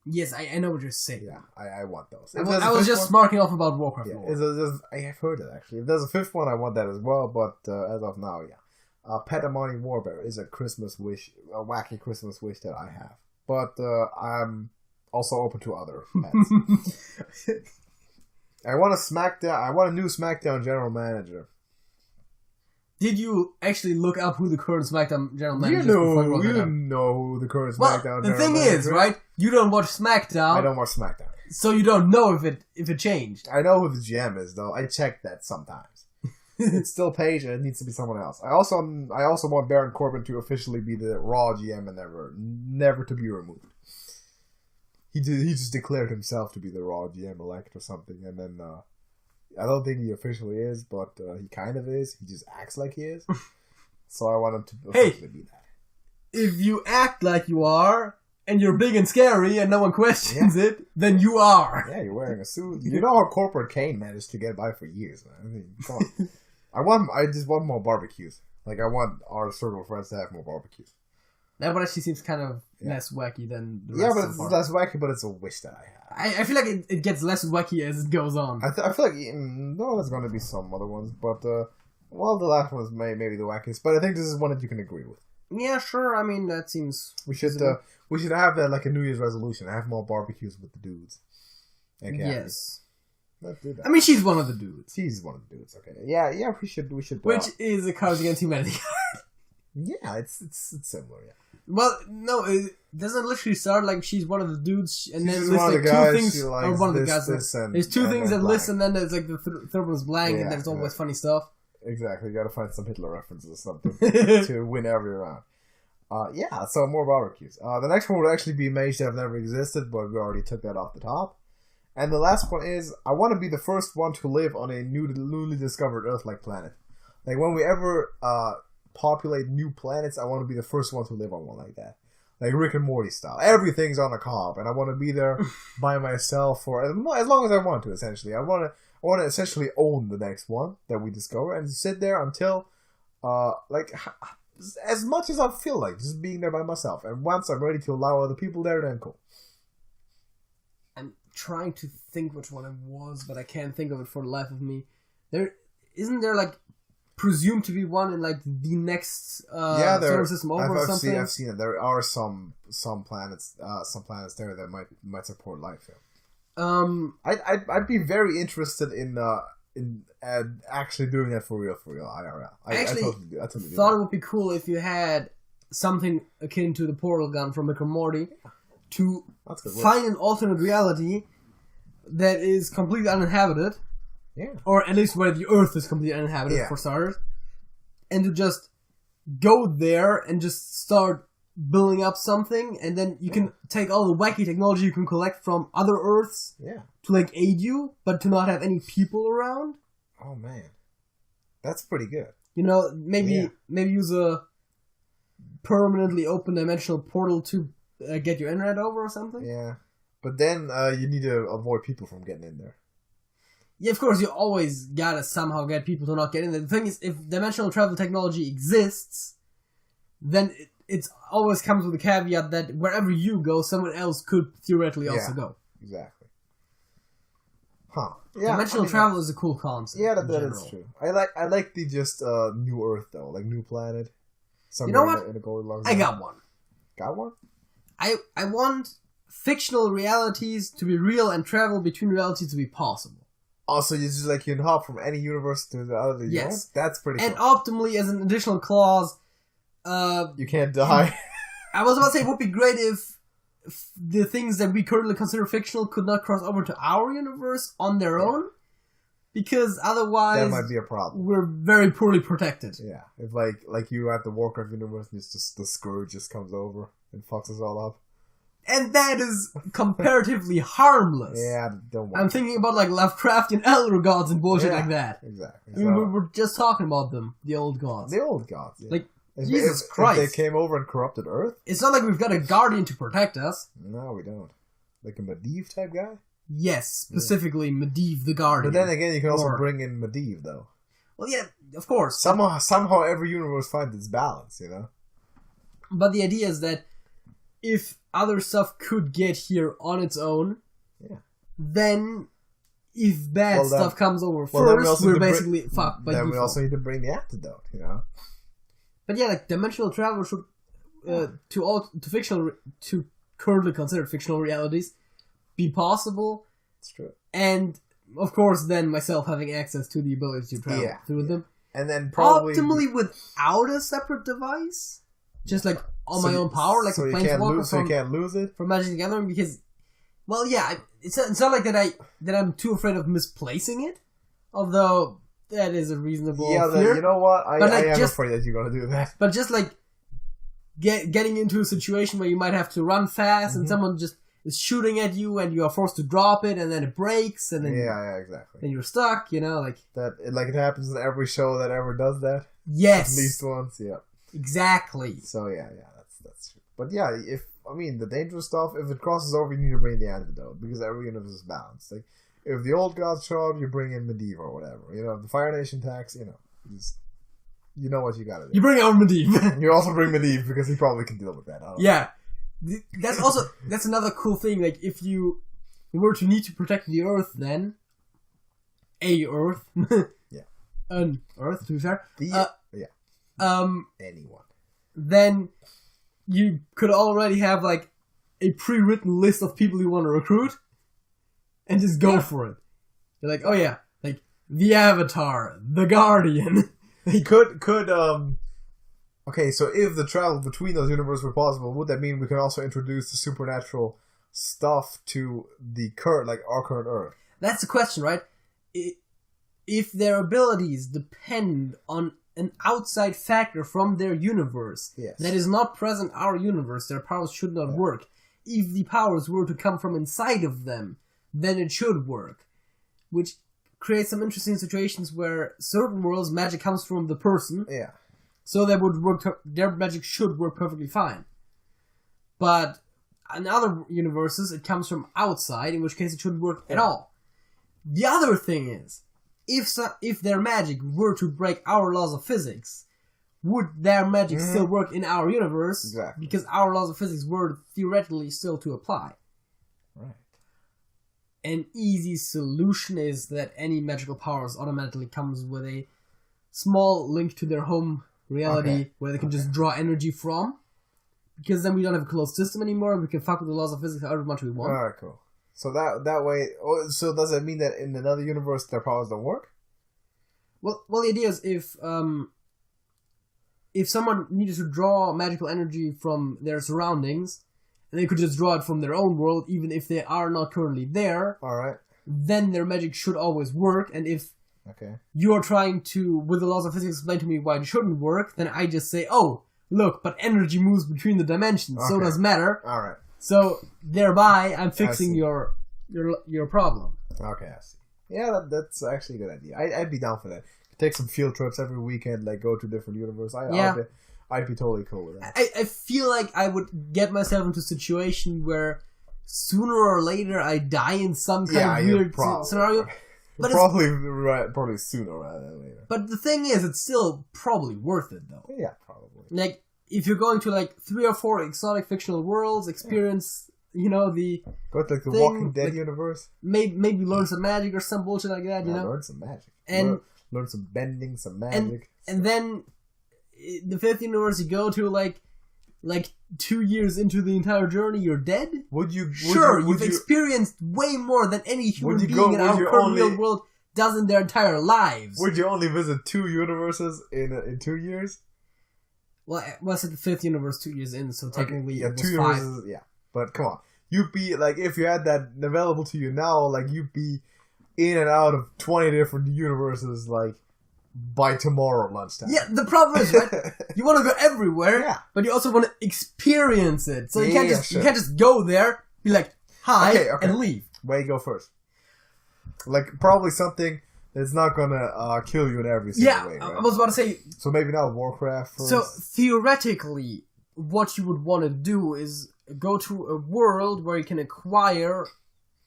Yes, I know what you're saying. Yeah, I want those. I was just marking off about Warcraft lore. I have heard it, actually. If there's a 5th one, I want that as well, but as of now, yeah. Pet Amani Warbear is a Christmas wish, a wacky Christmas wish that I have. But I'm also open to other pets. I want a new SmackDown general manager. Did you actually look up who the current SmackDown general manager is? You didn't know who the current SmackDown general manager is. The thing is, right? You don't watch SmackDown. I don't watch SmackDown. So you don't know if it changed. I know who the GM is, though. I check that sometimes. It's still Paige, and it needs to be someone else. I also want Baron Corbin to officially be the Raw GM and never to be removed. He just declared himself to be the Raw GM elect or something, and then I don't think he officially is, but he kind of is. He just acts like he is. So I want him to officially be that. If you act like you are, and you're big and scary, and no one questions it, then you are. Yeah, you're wearing a suit. You know how corporate Kane managed to get by for years, man. I mean, come on. I just want more barbecues. Like, I want our circle of friends to have more barbecues. That one actually seems kind of less wacky than the rest but it's less wacky, but it's a wish that I have. I feel like it gets less wacky as it goes on. I feel like there's going to be some other ones, but the last one is maybe the wackiest. But I think this is one that you can agree with. Yeah, sure. I mean, that seems. We should have that like a New Year's resolution. Have more barbecues with the dudes. Okay. Yes. Let's do that. I mean, she's one of the dudes. She's one of the dudes. Okay. Yeah. We should. Which is a Cards Against Humanity. Yeah, it's similar. Yeah. Well, no, it doesn't literally start like she's one of the dudes, and then there's like two things, or one of the guys. There's 2 things that list, and then there's like the third one's blank, and there's always funny stuff. Exactly. You gotta find some Hitler references or something to win every round. Yeah, so more barbecues. The next one would actually be mage that have never existed, but we already took that off the top. And the last one is, I want to be the first one to live on a newly discovered Earth-like planet. Like, when we ever populate new planets, I want to be the first one to live on one like that. Like Rick and Morty style. Everything's on a cob, and I want to be there by myself for as long as I want to, essentially. I want to essentially own the next one that we discover, and sit there until, as much as I feel like, just being there by myself. And once I'm ready to allow other people there, then cool. I'm trying to think which one it was, but I can't think of it for the life of me. Isn't there like presumed to be one in like the next solar system over or something? I've seen it. There are some planets there that might support life. Yeah. I'd be very interested in actually doing that for real IRL. I totally thought it would be cool if you had something akin to the portal gun from Rick and Morty to find an alternate reality that is completely uninhabited. Yeah. Or at least where the Earth is completely uninhabited, for starters. And to just go there and just start building up something, and then you can take all the wacky technology you can collect from other Earths to like aid you, but to not have any people around. Oh man. That's pretty good. You know, maybe use a permanently open dimensional portal to get your internet over or something. Yeah. But then you need to avoid people from getting in there. Yeah, of course, you always gotta somehow get people to not get in there. The thing is, if dimensional travel technology exists, then it always comes with a caveat that wherever you go, someone else could theoretically also go. Exactly. Huh. Yeah, dimensional travel is a cool concept. Yeah, that is true. I like the just new Earth though, like new planet. You know what? In a Goldilocks I got one. Got one? I want fictional realities to be real and travel between realities to be possible. Also, you just like you can hop from any universe to the other. Yes, that's pretty. And cool. Optimally, as an additional clause, you can't die. I was about to say it would be great if the things that we currently consider fictional could not cross over to our universe on their own, because otherwise that might be a problem. We're very poorly protected. Yeah, if like you at the Warcraft universe, and it's just the Scourge just comes over and fucks us all up. And that is comparatively harmless. Yeah, don't worry. I'm thinking about like Lovecraftian elder gods and bullshit like that. Exactly. I mean, we were just talking about them, the old gods. The old gods, yeah. Like, Jesus Christ. If they came over and corrupted Earth? It's not like we've got a guardian to protect us. No, we don't. Like a Medivh type guy? Yes, specifically Medivh the Guardian. But then again, you can also bring in Medivh, though. Well, yeah, of course. Somehow every universe finds its balance, you know? But the idea is that if other stuff could get here on its own, then if bad stuff comes over first, we're basically fucked. Then we also need to bring the antidote, you know? But yeah, like dimensional travel should to currently considered fictional realities be possible. It's true. And of course, then myself having access to the ability to travel through them, and then probably optimally without a separate device, just like on my own power, like a planeswalker. So you can't lose it from Magic the Gathering, because, well, yeah, it's not like that I'm too afraid of misplacing it, although that is a reasonable fear. You know what? I am afraid that you're gonna do that. But just like getting into a situation where you might have to run fast and someone just is shooting at you and you are forced to drop it and then it breaks and then exactly. Then you're stuck, you know, like that. Like it happens in every show that ever does that. Yes, at least once. Yeah, exactly. So yeah, that's true. But yeah, the dangerous stuff, if it crosses over, you need to bring the antidote because every universe is balanced. Like if the old gods show up, you bring in Medivh or whatever. You know, if the Fire Nation attacks, you know what you gotta do. You bring out Medivh. You also bring Medivh because he probably can deal with that. That's another cool thing. Like if you were to need to protect the Earth, then Earth, an Earth to be fair, anyone, then you could already have like a pre-written list of people you want to recruit, and just go for it. You're like, oh yeah, like the Avatar, the Guardian. He could okay, so if the travel between those universes were possible, would that mean we can also introduce the supernatural stuff to the current, like our current Earth? That's the question, right? If if their abilities depend on an outside factor from their universe that is not present in our universe, their powers should not work. If the powers were to come from inside of them, then it should work. Which creates some interesting situations where certain worlds magic comes from the person. Yeah. So that would work. Their magic should work perfectly fine. But in other universes, it comes from outside, in which case it shouldn't work at all. The other thing is, if their magic were to break our laws of physics, would their magic still work in our universe? Exactly. Because our laws of physics were theoretically still to apply. Right. An easy solution is that any magical powers automatically comes with a small link to their home reality where they can just draw energy from. Because then we don't have a closed system anymore. We can fuck with the laws of physics however much we want. Alright, cool. So that way... So does that mean that in another universe their powers don't work? Well, the idea is if someone needed to draw magical energy from their surroundings, and they could just draw it from their own world, even if they are not currently there, alright, then their magic should always work. And if you're trying to, with the laws of physics, explain to me why it shouldn't work, then I just say, oh, look, but energy moves between the dimensions, so it doesn't matter. Alright. So, thereby, I'm fixing your problem. Okay, I see. Yeah, that's actually a good idea. I'd be down for that. Take some field trips every weekend, like go to different universes. I'd be totally cool with that. I feel like I would get myself into a situation where sooner or later I die in some kind of weird scenario. But probably sooner rather than later. But the thing is, it's still probably worth it, though. Yeah, probably. Like, if you're going to, 3 or 4 exotic fictional worlds, experience, the... Go to, the Walking Dead universe? Maybe learn some magic or some bullshit like that, learn some magic. And... Learn some bending, some magic. And then, the 5th universe you go to, like 2 years into the entire journey, you're dead? You've experienced way more than any human being in our current real world does in their entire lives. Would you only visit 2 universes in 2 years? Well, I said the 5th universe 2 years in, so technically it was 2 universes, 5. Yeah. But come on. You'd be, if you had that available to you now, you'd be in and out of 20 different universes, by tomorrow lunchtime. Yeah, the problem is, right? You want to go everywhere, but you also want to experience it. So you can't just go there, be like, hi, and leave. Where you go first? Probably something that's not gonna kill you in every single way, right? I was about to say... So maybe not Warcraft first? So, theoretically, what you would want to do is go to a world where you can acquire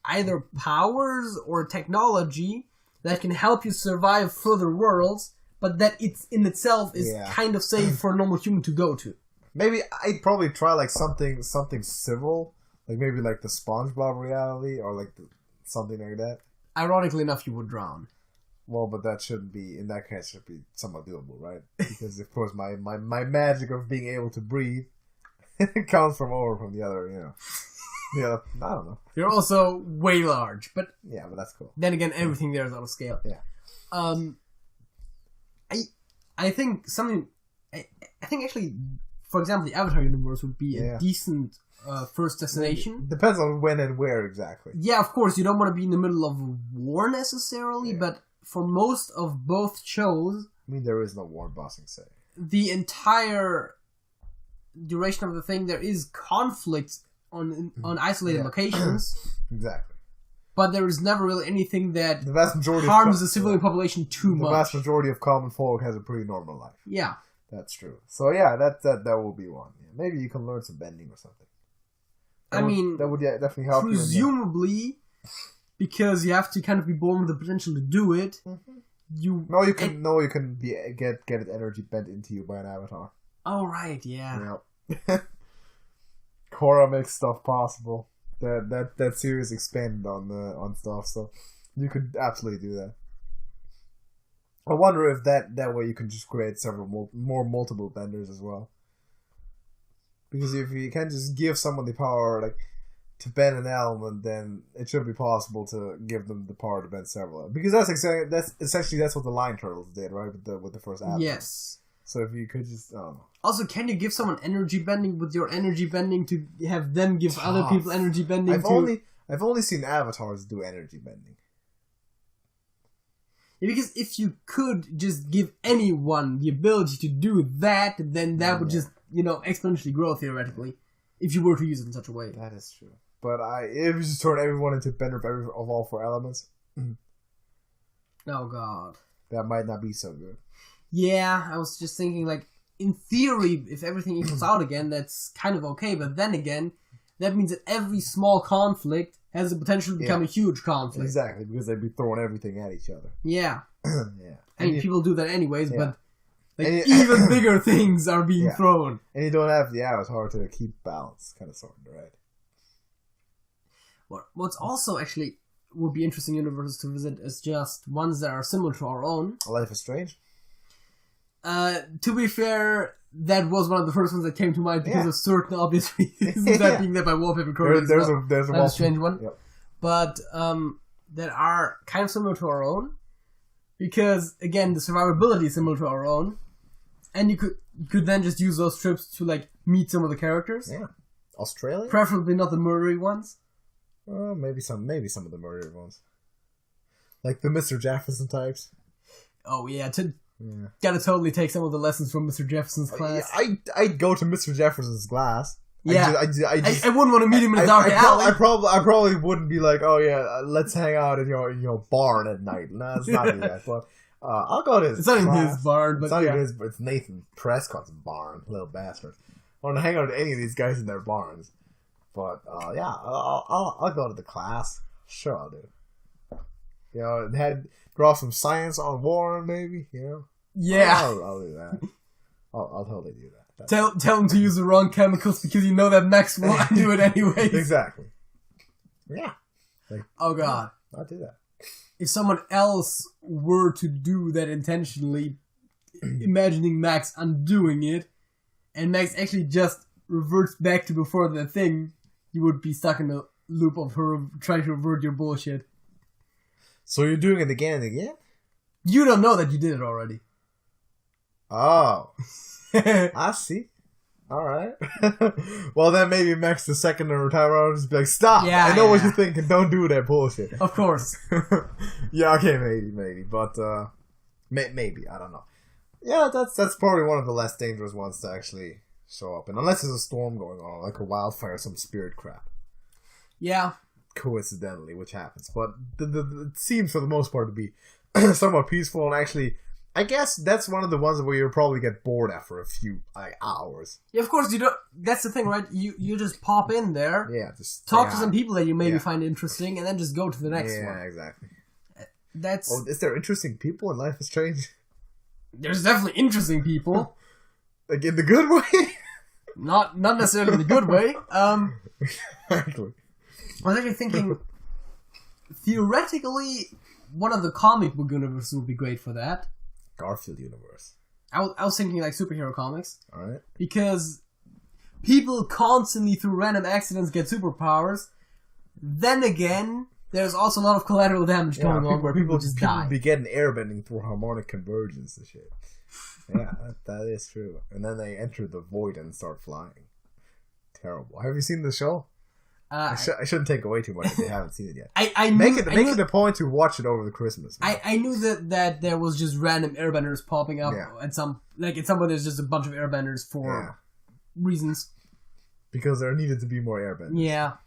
either powers or technology that can help you survive further worlds, but that it's in itself is kind of safe for a normal human to go to. Maybe I'd probably try something civil, maybe the SpongeBob reality or something like that. Ironically enough, you would drown. Well, but that shouldn't be, in that case, should be somewhat doable, right? Because of course my magic of being able to breathe comes from the other, Yeah, I don't know. You're also way large, but... Yeah, but that's cool. Then again, everything there is out of scale. Yeah. I think something... I think actually, for example, the Avatar universe would be a decent first destination. Depends on when and where exactly. Yeah, of course, you don't want to be in the middle of a war necessarily, but for most of both shows... I mean, there is no war bossing say. The entire duration of the thing, there is conflict on isolated locations. Exactly. But there is never really anything that the vast majority harms the civilian population too much. The vast majority of common folk has a pretty normal life. Yeah. That's true. So yeah, that will be one. Yeah. Maybe you can learn some bending or something. That would definitely help you. Presumably, because you have to kind of be born with the potential to do it. You can get energy bent into you by an avatar. Oh right, yeah. Yep. Korra makes stuff possible. That series expanded on stuff, so you could absolutely do that. I wonder if that way you can just create several more multiple benders as well. Because if you can just give someone the power to bend an element, then it should be possible to give them the power to bend several. Because that's essentially what the Lion Turtles did, right? With the first album. Yes. So if you could just, I don't know. Also, can you give someone energy bending with your energy bending to have them give other people energy bending? I've only seen avatars do energy bending. Yeah, because if you could just give anyone the ability to do that, then that would just, exponentially grow theoretically. If you were to use it in such a way. That is true. But if you just turn everyone into bender of all 4 elements. Oh god. That might not be so good. Yeah, I was just thinking, like, in theory, if everything equals out again, that's kind of okay. But then again, that means that every small conflict has the potential to become a huge conflict. Exactly, because they'd be throwing everything at each other. Yeah. Yeah. I mean, people do that anyways, but even bigger things are being thrown. And you don't have, it's hard to keep balance, kind of sort of, right? What's also actually would be interesting universes to visit is just ones that are similar to our own. Life is Strange? To be fair, that was one of the first ones that came to mind because of certain obvious reasons. That being that my wallpaper currently there's a strange one. Yep. But that are kind of similar to our own. Because, again, the survivability is similar to our own. And you could then just use those trips to, like, meet some of the characters. Yeah. Australia? Preferably not the murdery ones. Maybe some of the murdery ones. Like the Mr. Jefferson types. Oh, yeah. Gotta totally take some of the lessons from Mr. Jefferson's class. I'd go to Mr. Jefferson's class. Yeah. I wouldn't want to meet him in a dark alley. I probably wouldn't be like, oh yeah, let's hang out in your barn at night. No, it's not that. But I'll go to his. It's not even his barn, but it's Nathan Prescott's barn, little bastard. I want to hang out with any of these guys in their barns. But I'll go to the class. Sure, I'll do. Draw some science on Warren, maybe. Yeah, I'll do that. I'll totally do that. Tell him to use the wrong chemicals because you know that Max will do it anyway. Exactly. Yeah. Oh god. I'll do that. If someone else were to do that intentionally, imagining Max undoing it, and Max actually just reverts back to before the thing, you would be stuck in a loop of her trying to revert your bullshit. So you're doing it again and again? You don't know that you did it already. Oh. I see. Alright. Well, then maybe Max the second or time around just be like, stop! Yeah, I know what you're thinking, don't do that bullshit. Of course. Yeah, okay, maybe. But, maybe, I don't know. Yeah, that's probably one of the less dangerous ones to actually show up. And unless there's a storm going on, like a wildfire, some spirit crap. Yeah. Coincidentally, which happens. But it seems for the most part to be somewhat peaceful, and actually, I guess that's one of the ones where you'll probably get bored after a few hours. Yeah, of course you don't. That's the thing, right? You just pop in there. Yeah, just talk to some people that you maybe find interesting, and then just go to the next one. Yeah, exactly. That's. Oh, is there interesting people in Life is Strange? There's definitely interesting people. Like in the good way? Not necessarily in the good way. Exactly. I was actually thinking, theoretically, one of the comic book universes would be great for that. Garfield universe. I was thinking like superhero comics. Alright. Because people constantly, through random accidents, get superpowers. Then again, there's also a lot of collateral damage going on where people just die. People be getting airbending through harmonic convergence and shit. Yeah, that is true. And then they enter the void and start flying. Terrible. Have you seen the show? I shouldn't take away too much if they haven't seen it yet. I knew, make it a point to watch it over the Christmas. I knew that there was just random airbenders popping up at some point. There's just a bunch of airbenders for reasons. Because there needed to be more airbenders. Yeah.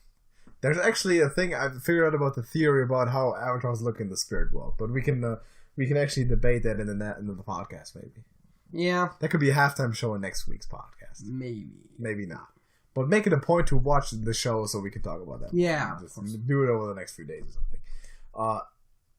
There's actually a thing I figured out about the theory about how avatars look in the spirit world, but we can actually debate that in the podcast maybe. Yeah. That could be a halftime show in next week's podcast. Maybe not. But make it a point to watch the show so we can talk about that. Yeah. Just do it over the next few days or something.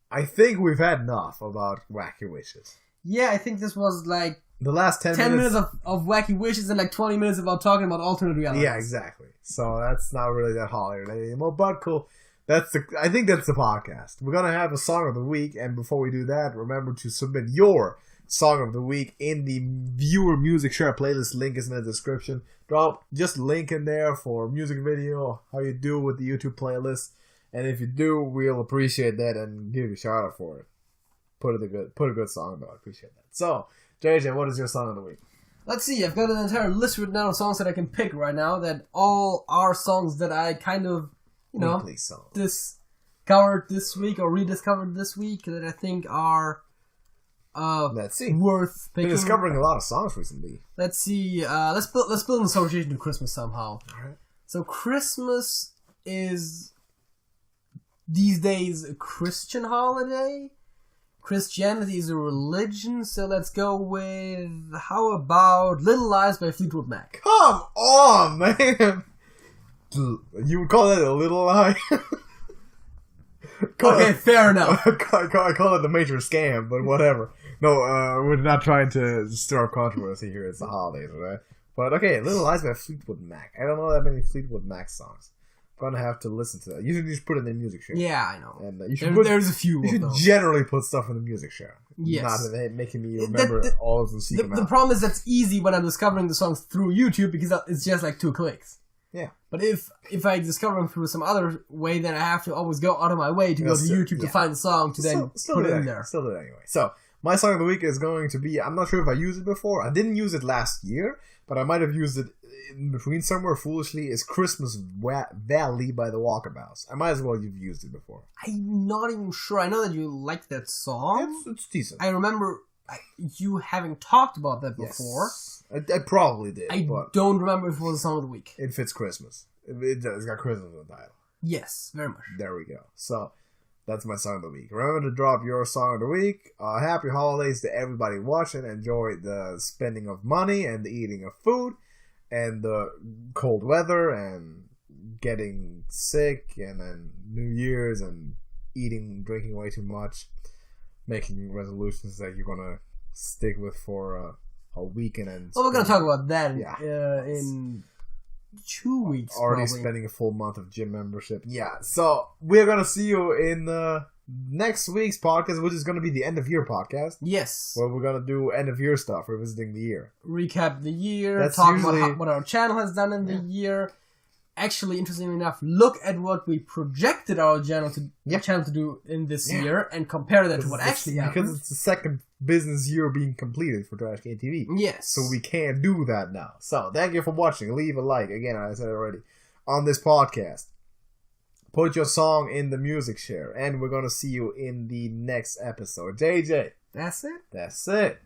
I think we've had enough about Wacky Wishes. Yeah, I think this was like... the last 10 minutes of Wacky Wishes and like 20 minutes about talking about alternate realities. Yeah, exactly. So that's not really that holiday anymore, but cool. I think that's the podcast. We're going to have a song of the week, and before we do that, remember to submit your song of the week in the viewer music share playlist. Link is in the description. Drop just link in there for music video, how you do with the YouTube playlist, and if you do, we'll appreciate that and give you a shout out for it. Put a good song though. I appreciate that. So, JJ, what is your song of the week? Let's see. I've got an entire list written down of songs that I can pick right now. That all are songs that I kind of discovered this week or rediscovered this week that I think are worth picking. Been discovering a lot of songs recently. Let's see. Let's build an association to Christmas somehow. Alright. So Christmas is these days a Christian holiday. Christianity is a religion, so let's go with, how about Little Lies by Fleetwood Mac? Come on, man! You would call that a little lie? Fair enough. I call it the major scam, but whatever. No, we're not trying to stir up controversy here. It's the holidays, right? But okay, Little Lies by Fleetwood Mac. I don't know that many Fleetwood Mac songs. Gonna have to listen to that. You should just put it in the music share. Yeah, I know. And there's a few. You should generally put stuff in the music share. Yes. Not making me remember all of them. The problem is that's easy when I'm discovering the songs through YouTube because it's just like 2 clicks. Yeah. But if I discover them through some other way, then I have to always go out of my way to go to YouTube to find the song to then put it in there. Still do it anyway. So my song of the week is going to be. I'm not sure if I used it before. I didn't use it last year, but I might have used it in between somewhere foolishly. Is Christmas Valley by the Walkabouts. I might as well have used it before. I'm not even sure. I know that you like that song. It's decent. I remember you having talked about that before. Yes. I probably did. I don't remember if it was a song of the week. It fits Christmas. It's got Christmas in the title. Yes, very much. There we go. So that's my song of the week. Remember to drop your song of the week. Happy holidays to everybody watching. Enjoy the spending of money and the eating of food and the cold weather and getting sick and then New Year's and drinking way too much, making resolutions that you're gonna stick with for a week and then. Well, we're gonna talk about that in 2 weeks. Already probably. Spending a full month of gym membership. Yeah, so we're gonna see you in next week's podcast, which is gonna be the end of year podcast. Yes. Where we're gonna do end of year stuff, revisiting the year, recap the year, talk about what our channel has done in the year. Actually, interestingly enough, look at what we projected our channel to do in this year and compare that to what actually happened. Because it's the second business year being completed for TrashcanTV. Yes. So we can do that now. So thank you for watching. Leave a like. Again, I said it already. On this podcast. Put your song in the music share. And we're going to see you in the next episode. JJ. That's it? That's it.